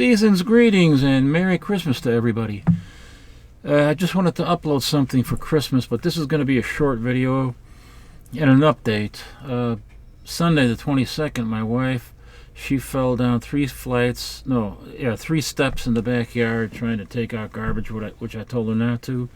Season's greetings and Merry Christmas to everybody. I just wanted to upload something for Christmas, but this is going to be a short video and an update. Sunday the 22nd, my wife, she fell down 3 steps in the backyard trying to take out garbage, which I told her not to.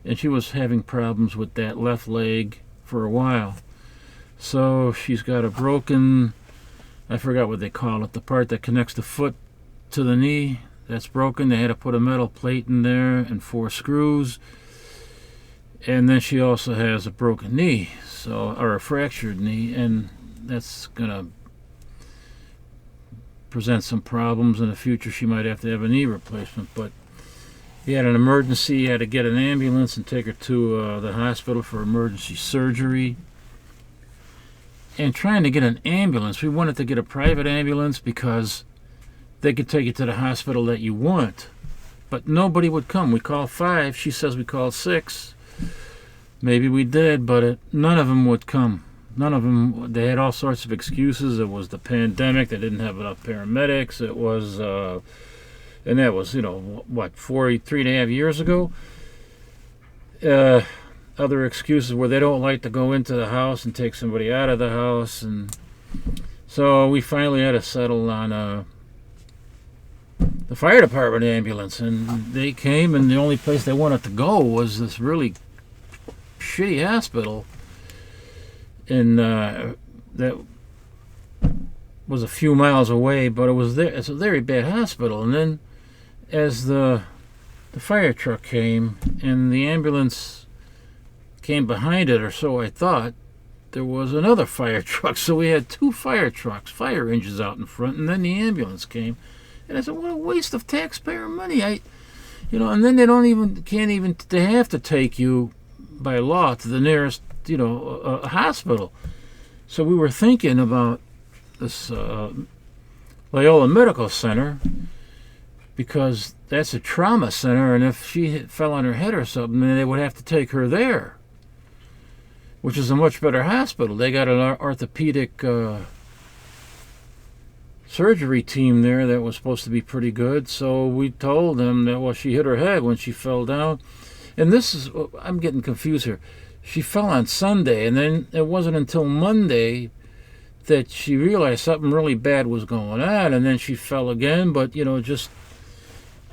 And she was having problems with that left leg for a while. So she's got a broken, I forgot what they call it, the part that connects the foot to the knee. That's broken. They had to put a metal plate in there and 4 screws. And then she also has a broken knee, or a fractured knee, and that's gonna present some problems in the future. She might have to have a knee replacement. But he had an emergency. He had to get an ambulance and take her to the hospital for emergency surgery. And trying to get an ambulance, we wanted to get a private ambulance because they could take you to the hospital that you want. But nobody would come. We called 5. She says we called 6. Maybe we did, but none of them would come. None of them. They had all sorts of excuses. It was the pandemic. They didn't have enough paramedics. It was, and that was, 3.5 years ago. Other excuses were they don't like to go into the house and take somebody out of the house. And so we finally had to settle on the fire department ambulance, and they came, and the only place they wanted to go was this really shitty hospital, and that was a few miles away, but it's a very bad hospital. And then as the fire truck came and the ambulance came behind it, or so I thought, there was another fire truck. So we had 2 fire trucks, fire engines out in front, and then the ambulance came. And I said, what a waste of taxpayer money. And then they have to take you by law to the nearest, hospital. So we were thinking about this Loyola Medical Center, because that's a trauma center, and if she fell on her head or something, then they would have to take her there, which is a much better hospital. They got an orthopedic surgery team there that was supposed to be pretty good. So we told them that, she hit her head when she fell down. And I'm getting confused here. She fell on Sunday, and then it wasn't until Monday that she realized something really bad was going on, and then she fell again, but, just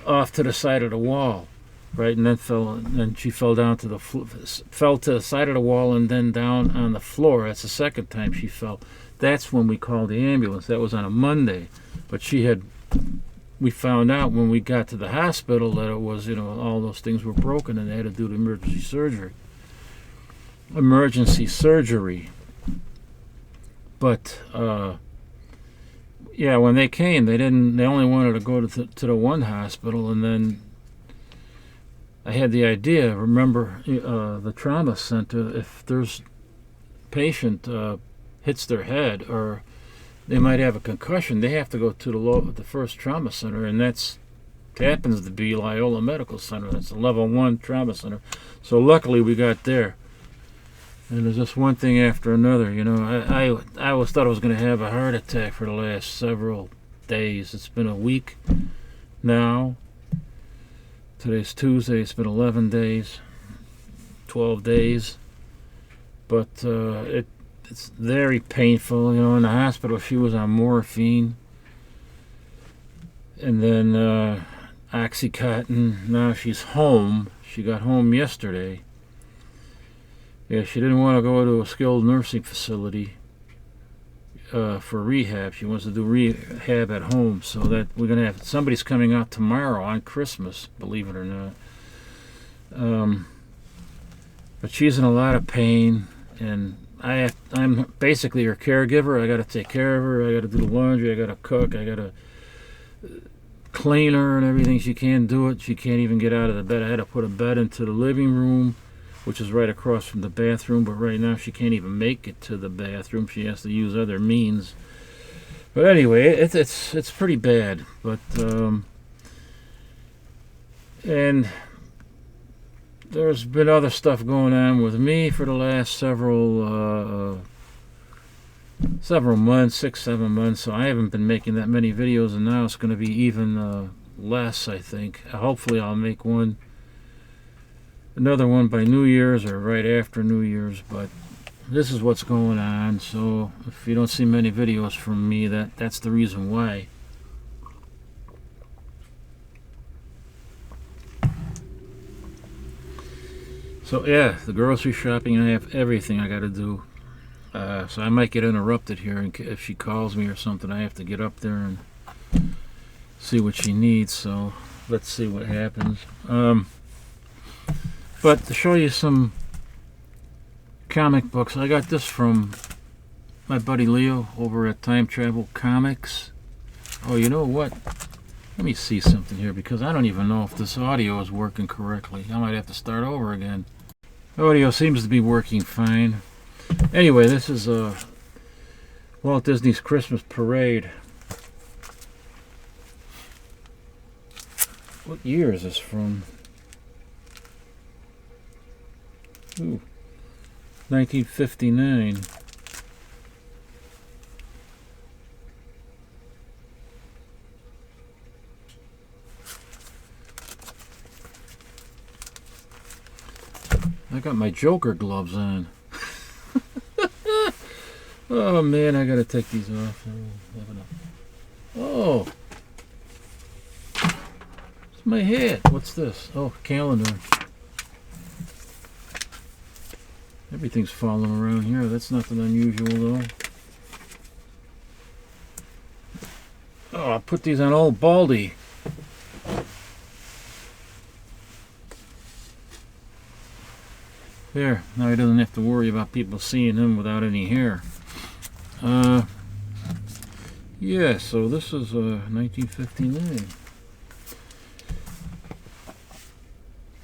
off to the side of the wall, right? And then she fell down to fell to the side of the wall and then down on the floor. That's the second time she fell. That's when we called the ambulance. That was on a Monday. But we found out when we got to the hospital that it was, all those things were broken, and they had to do the emergency surgery. But, when they came, they only wanted to go to the one hospital, and then I had the idea, remember, the trauma center, if there's patient hits their head, or they might have a concussion, they have to go to the first trauma center, and that happens to be Loyola Medical Center. That's a level 1 trauma center. So luckily we got there. And there's just one thing after another. I always thought I was going to have a heart attack for the last several days. It's been a week now. Today's Tuesday. It's been 11 days, 12 days. But it's very painful. In the hospital, she was on morphine. And then Oxycontin. Now she's home. She got home yesterday. Yeah, she didn't want to go to a skilled nursing facility for rehab. She wants to do rehab at home. So that we're going to have somebody's coming out tomorrow on Christmas, believe it or not. But she's in a lot of pain, and I'm basically her caregiver. I got to take care of her. I got to do the laundry. I got to cook. I got to clean her and everything. She can't do it. She can't even get out of the bed. I had to put a bed into the living room, which is right across from the bathroom. But right now she can't even make it to the bathroom. She has to use other means. But anyway, it's pretty bad. But and there's been other stuff going on with me for the last several several months, 6, 7 months, so I haven't been making that many videos, and now it's going to be even less, I think. Hopefully I'll make another one by New Year's or right after New Year's, but this is what's going on. So if you don't see many videos from me, that's the reason why. So yeah, the grocery shopping, I have everything I got to do. So I might get interrupted here, and if she calls me or something, I have to get up there and see what she needs. So let's see what happens. But to show you some comic books, I got this from my buddy Leo over at Time Travel Comics. Oh, you know what? Let me see something here, because I don't even know if this audio is working correctly. I might have to start over again. Audio seems to be working fine. Anyway, this is Walt Disney's Christmas Parade. What year is this from? Ooh, 1959. I got my Joker gloves on. Oh man, I gotta take these off. Oh, it's my hat. What's this? Oh, calendar. Everything's falling around here. That's nothing unusual though. Oh, I put these on old Baldy. There, now he doesn't have to worry about people seeing him without any hair. Yeah, so this is 1959.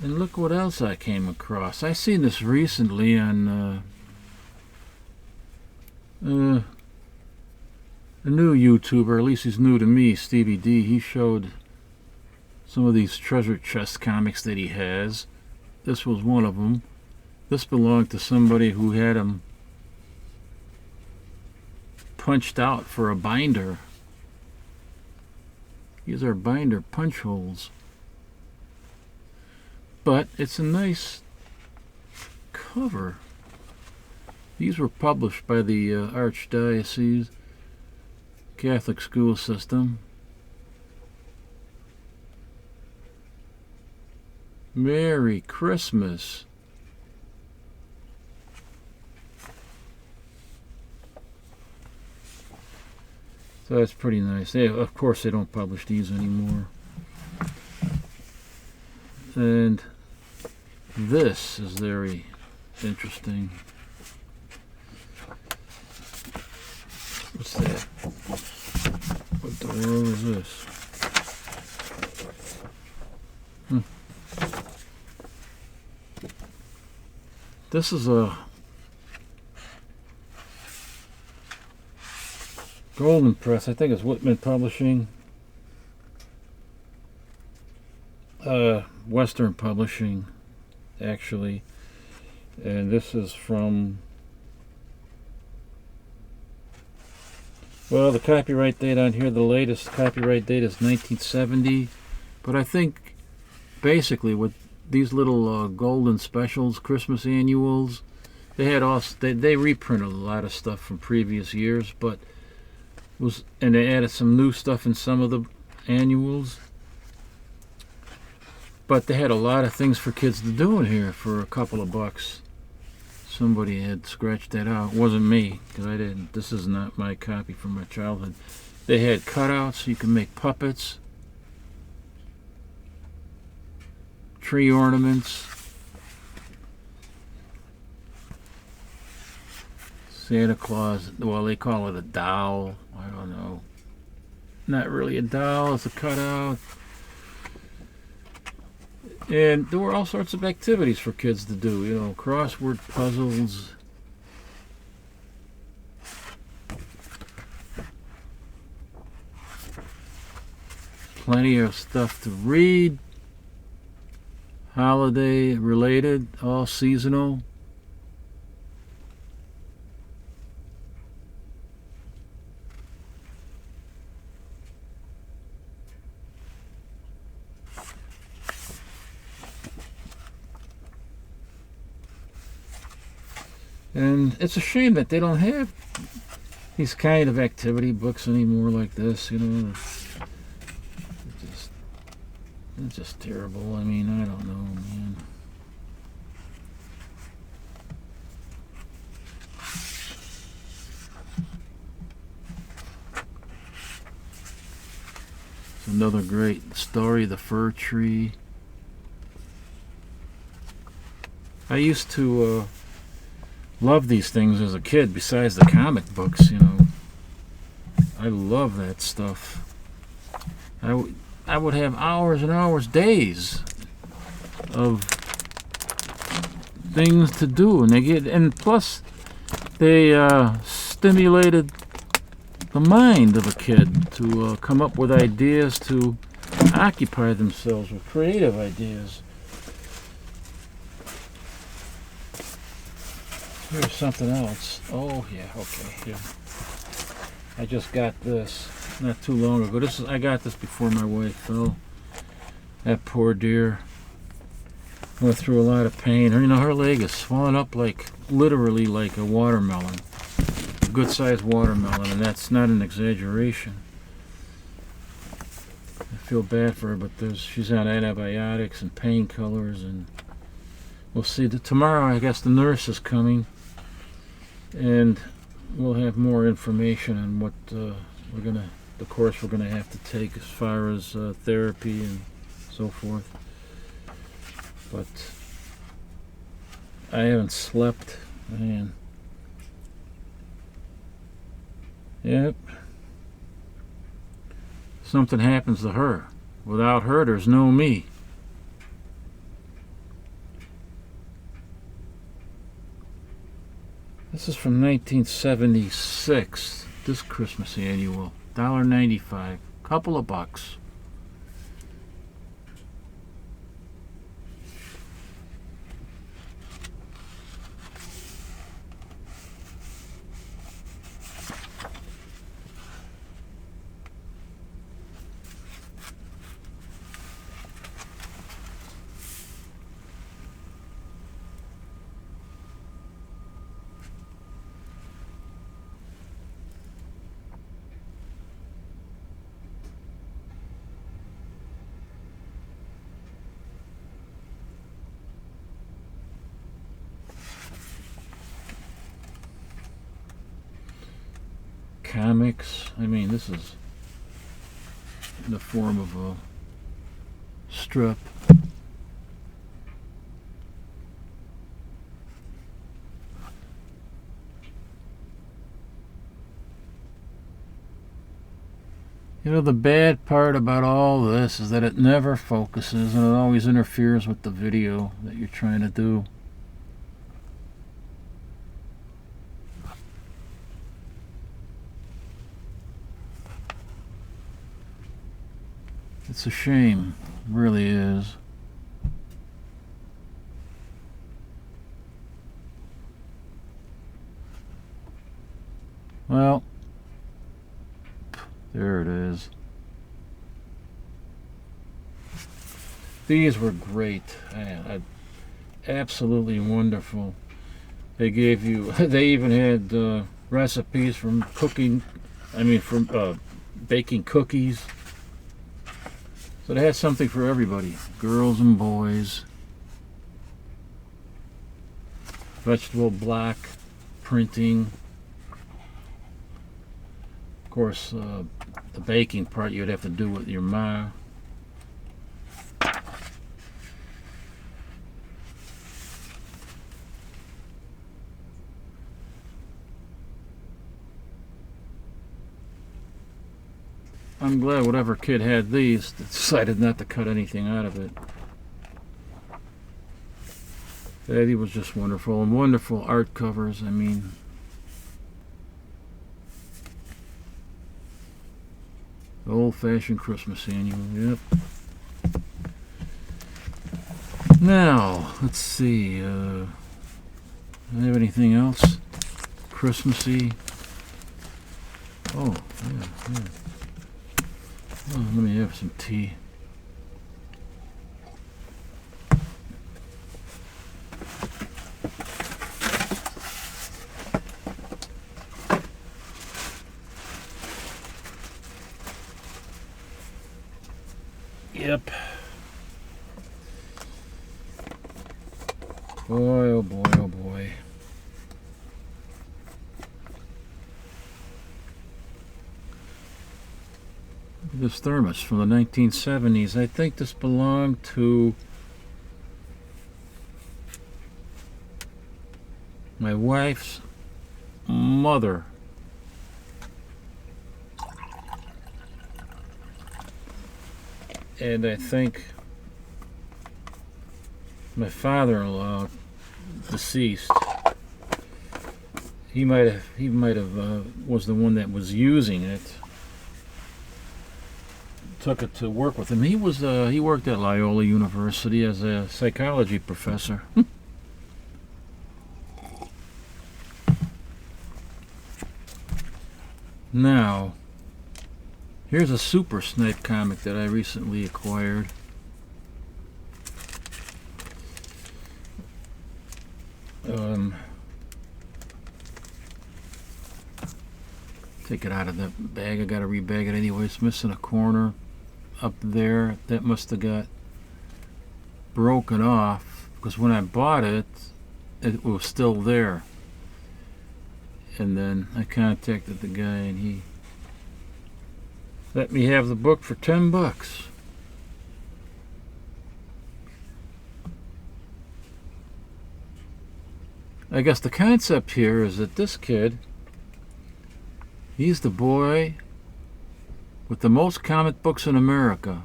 And look what else I came across. I seen this recently on a new YouTuber, at least he's new to me, Stevie D. He showed some of these treasure chest comics that he has. This was one of them. This belonged to somebody who had them punched out for a binder. These are binder punch holes. But it's a nice cover. These were published by the Archdiocese Catholic school system. Merry Christmas. So that's pretty nice. Of course, they don't publish these anymore. And this is very interesting. What's that? What the world is this? This is a Golden Press. I think it's Whitman Publishing. Western Publishing, actually. And this is from, well, the copyright date on here, the latest copyright date is 1970. But I think basically with these little golden specials, Christmas annuals, they had they reprinted a lot of stuff from previous years, but and they added some new stuff in some of the annuals. But they had a lot of things for kids to do in here for a couple of bucks. Somebody had scratched that out. It wasn't me, because I didn't. This is not my copy from my childhood. They had cutouts so you can make puppets, tree ornaments, Santa Claus. Well, they call it a doll. I don't know. Not really a doll. It's a cutout. And there were all sorts of activities for kids to do, you know, crossword puzzles. Plenty of stuff to read. Holiday related, all seasonal. And it's a shame that they don't have these kind of activity books anymore like this, you know. It's just terrible. I mean, I don't know, man. It's another great story, The Fir Tree. I used to love these things as a kid, besides the comic books, you know. I love that stuff. I would have hours and hours, days of things to do, and plus they stimulated the mind of a kid to come up with ideas to occupy themselves with creative ideas. Here's something else. Oh yeah, okay. Here. I just got this not too long ago. I got this before my wife fell. That poor deer went through a lot of pain. Her leg is swollen up literally like a watermelon, a good-sized watermelon, and that's not an exaggeration. I feel bad for her, but she's on antibiotics and painkillers, and we'll see. Tomorrow, I guess the nurse is coming, and we'll have more information on what the course we're gonna have to take as far as therapy and so forth. But I haven't slept, man. Yep. Something happens to her. Without her, there's no me. This is from 1976. This Christmas annual. $1.95. Couple of bucks. Comics. I mean, this is in the form of a strip. The bad part about all this is that it never focuses, and it always interferes with the video that you're trying to do. It's a shame, it really is. Well, there it is. These were great. Absolutely wonderful. They gave you, they even had recipes from baking cookies. So they had something for everybody, girls and boys. Vegetable block printing. Of course, the baking part you'd have to do with your ma. I'm glad whatever kid had these decided not to cut anything out of it. That was just wonderful, and wonderful art covers. I mean, the old-fashioned Christmas annual. Yep. Now, let's see. Do I have anything else Christmassy? Oh, yeah. Oh, let me have some tea. Boy, oh boy, oh boy. This thermos from the 1970s. I think this belonged to my wife's mother. And I think my father-in-law, deceased, he might have was the one that was using it. Took it to work with him. He worked at Loyola University as a psychology professor. Now, here's a Super Snipe comic that I recently acquired. Take it out of the bag. I gotta rebag it anyway. It's missing a corner up there. That must have got broken off because when I bought it, it was still there. And then I contacted the guy and he let me have the book for $10. I guess the concept here is that this kid, he's the boy with the most comic books in America.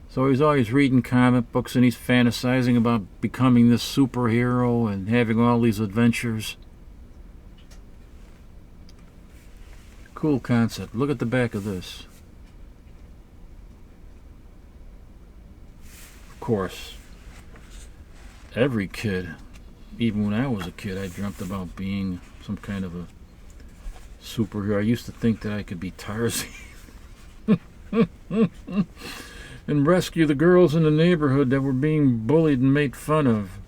So he's always reading comic books and he's fantasizing about becoming this superhero and having all these adventures. Cool concept. Look at the back of this. Of course, every kid, even when I was a kid, I dreamt about being some kind of a superhero. I used to think that I could be Tarzan and rescue the girls in the neighborhood that were being bullied and made fun of.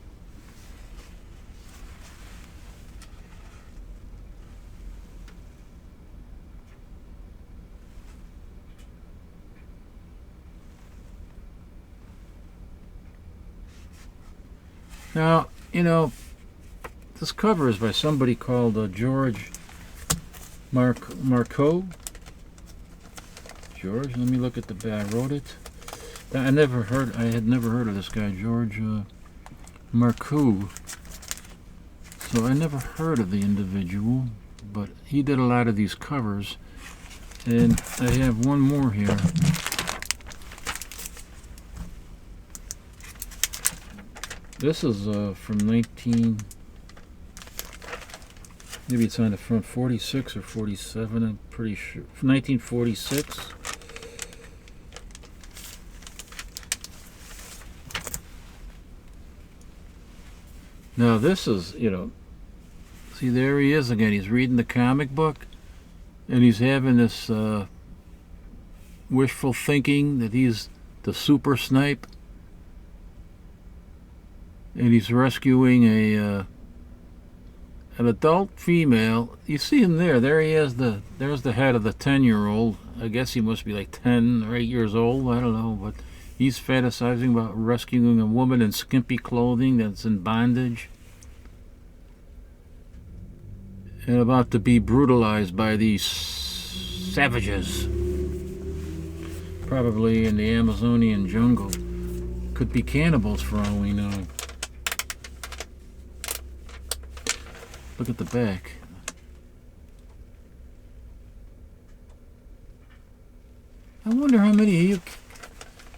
Now, you know, this cover is by somebody called George Marco. George, let me look at the back. I wrote it. I had never heard of this guy, George Marco. So I never heard of the individual, but he did a lot of these covers. And I have one more here. This is from maybe it's on the front, 46 or 47, I'm pretty sure. 1946. Now this is, you know, see there he is again. He's reading the comic book and he's having this wishful thinking that he's the Super Snipe. And he's rescuing an adult female. You see him there. There he is. There's the head of the 10-year-old. I guess he must be like 10 or 8 years old. I don't know, but he's fantasizing about rescuing a woman in skimpy clothing that's in bondage and about to be brutalized by these savages, probably in the Amazonian jungle. Could be cannibals for all we know. Look at the back. I wonder how many of you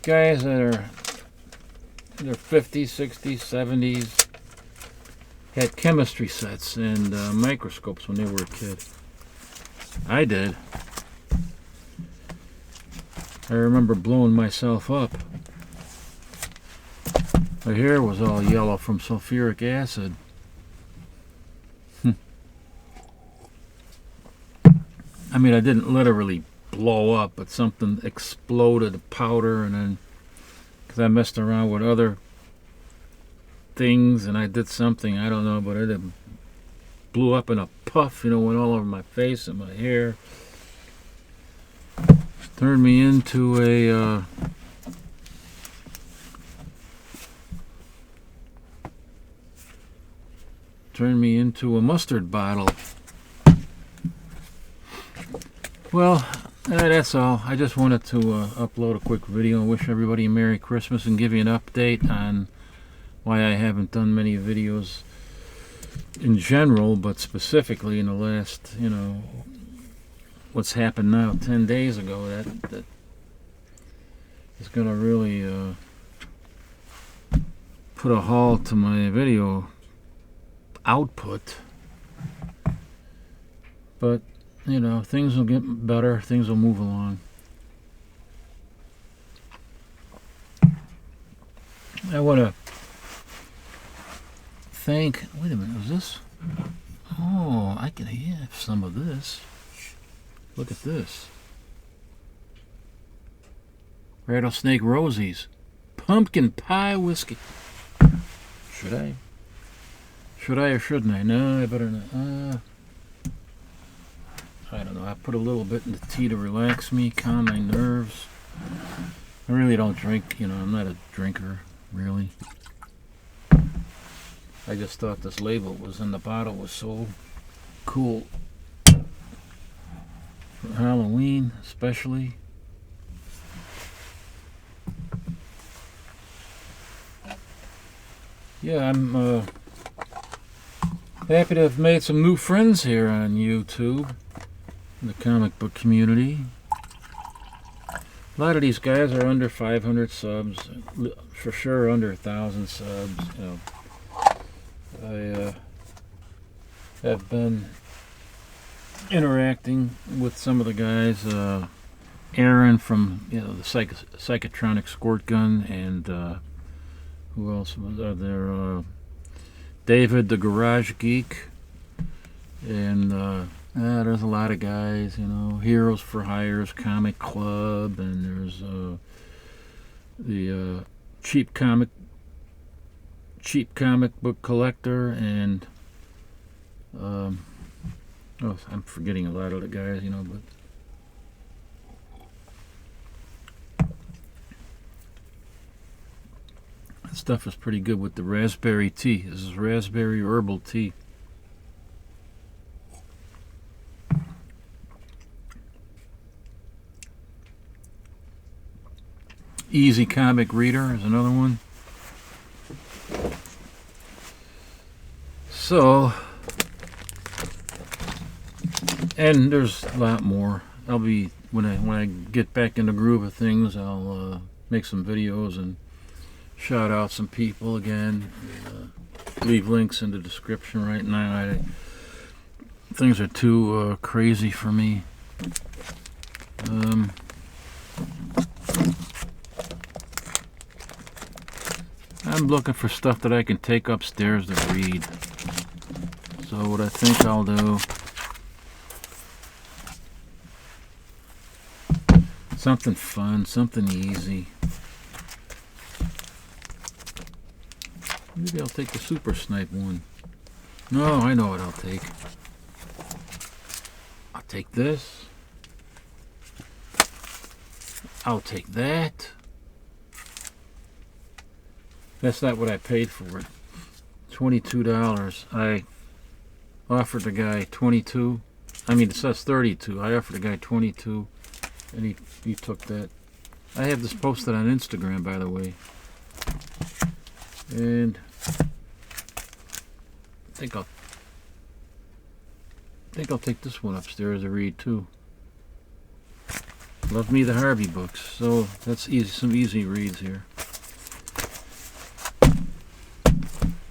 guys that are in their 50s, 60s, 70s had chemistry sets and microscopes when they were a kid. I did. I remember blowing myself up. My hair was all yellow from sulfuric acid. I mean, I didn't literally blow up, but something exploded, a powder, and then because I messed around with other things and I did something, I don't know, but it blew up in a puff, you know, went all over my face and my hair. Turned me into a turned me into a mustard bottle. Well, that's all. I just wanted to upload a quick video and wish everybody a Merry Christmas and give you an update on why I haven't done many videos in general, but specifically in the last, what's happened now 10 days ago. That is going to really put a halt to my video output. But things will get better, things will move along. I want to thank, wait a minute, was this? Oh, I can have some of this. Look at this. Rattlesnake Rosie's pumpkin pie whiskey. Should I? Should I or shouldn't I? No, I better not. I don't know. I put a little bit in the tea to relax me, calm my nerves. I really don't drink, I'm not a drinker, really. I just thought this label was in the bottle was so cool. For Halloween, especially. Yeah, I'm happy to have made some new friends here on YouTube. In the comic book community. A lot of these guys are under 500 subs, for sure under 1,000 subs. I have been interacting with some of the guys. Aaron from the Psychotronic Squirt Gun, and who else was there? David the Garage Geek, and there's a lot of guys, Heroes for Hires Comic Club, and there's the cheap comic book collector, and I'm forgetting a lot of the guys, but that stuff is pretty good with the raspberry tea. This is raspberry herbal tea. Easy Comic Reader is another one. So, and there's a lot more. I'll be when I get back in the groove of things, I'll make some videos and shout out some people again. Leave links in the description. Right now, things are too crazy for me. I'm looking for stuff that I can take upstairs to read. So what I think I'll do, something fun, something easy. Maybe I'll take the Super Snipe one. No, I know what I'll take. I'll take this. I'll take that. That's not what I paid for it. $22. I offered the guy 22. I mean, it says 32. I offered the guy 22, and he took that. I have this posted on Instagram, by the way. And I think I'll take this one upstairs to read too. Love Me the Harvey books. So that's easy. Some easy reads here.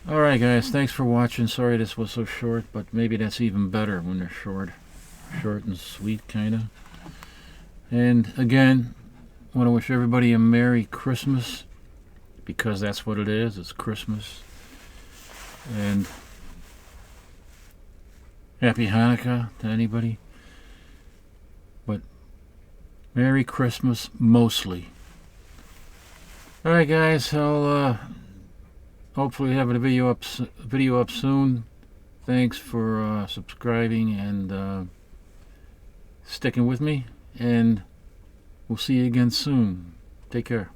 Alright guys, thanks for watching. Sorry this was so short, but maybe that's even better when they're short. Short and sweet, kinda. And again, I want to wish everybody a Merry Christmas, because that's what it is. It's Christmas. And Happy Hanukkah to anybody. But Merry Christmas mostly. Alright guys, I'll hopefully have a video up soon. Thanks for subscribing and sticking with me, and we'll see you again soon. Take care.